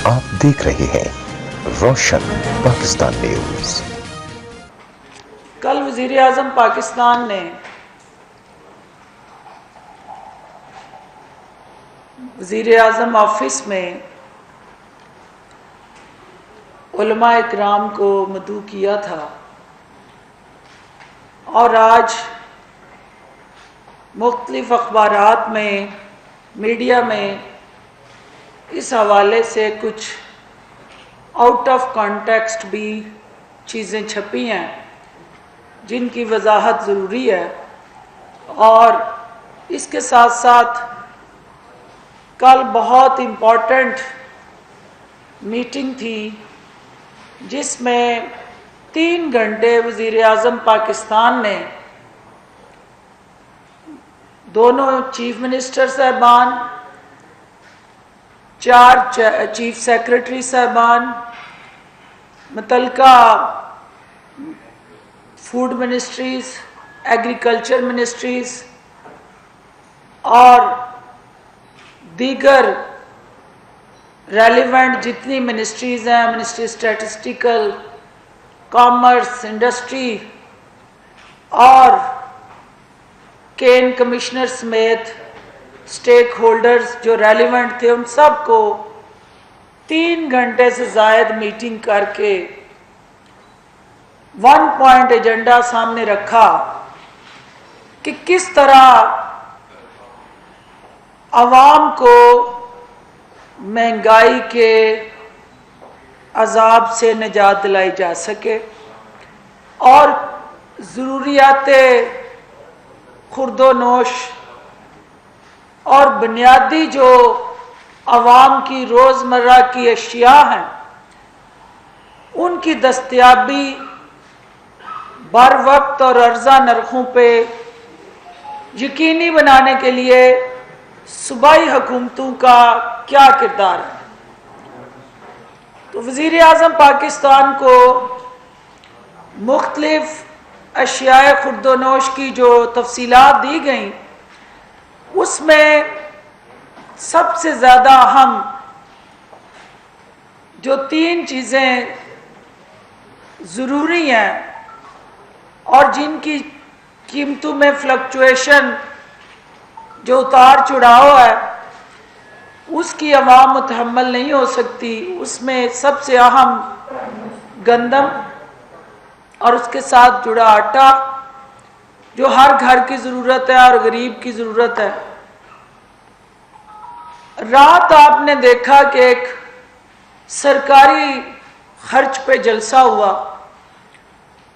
آپ دیکھ رہے ہیں روشن پاکستان نیوز۔ کل وزیر اعظم پاکستان نے وزیر اعظم آفس میں علماء اکرام کو مدعو کیا تھا، اور آج مختلف اخبارات میں، میڈیا میں اس حوالے سے کچھ آؤٹ آف کانٹیکسٹ بھی چیزیں چھپی ہیں جن کی وضاحت ضروری ہے۔ اور اس کے ساتھ ساتھ کل بہت امپورٹنٹ میٹنگ تھی جس میں 3 گھنٹے وزیر اعظم پاکستان نے دونوں چیف منسٹر صاحبان، 4 چیف سیکرٹری صاحبان، متعلقہ فوڈ منسٹریز، ایگریکلچر منسٹریز اور دیگر ریلیونٹ جتنی منسٹریز ہیں، منسٹری اسٹیٹسٹیکل، کامرس، انڈسٹری اور کین کمشنر سمیت اسٹیک ہولڈرز جو ریلیونٹ تھے، ان سب کو 3 گھنٹے سے زائد میٹنگ کر کے 1 پوائنٹ ایجنڈا سامنے رکھا کہ کس طرح عوام کو مہنگائی کے عذاب سے نجات دلائی جا سکے اور ضروریات خورد و نوش اور بنیادی جو عوام کی روزمرہ کی اشیاء ہیں ان کی دستیابی بر وقت اور ارزاں نرخوں پہ یقینی بنانے کے لیے صوبائی حکومتوں کا کیا کردار ہے۔ تو وزیر اعظم پاکستان کو مختلف اشیاء خورد و نوش کی جو تفصیلات دی گئیں، اس میں سب سے زیادہ اہم جو 3 چیزیں ضروری ہیں اور جن کی قیمتوں میں فلکچویشن جو اتار چڑھاؤ ہے اس کی عوام متحمل نہیں ہو سکتی، اس میں سب سے اہم گندم اور اس کے ساتھ جڑا آٹا جو ہر گھر کی ضرورت ہے اور غریب کی ضرورت ہے۔ رات آپ نے دیکھا کہ ایک سرکاری خرچ پہ جلسہ ہوا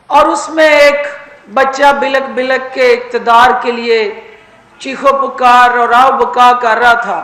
اور اس میں ایک بچہ بلک بلک کے اقتدار کے لیے چیخو پکار اور آو بکا کر رہا تھا۔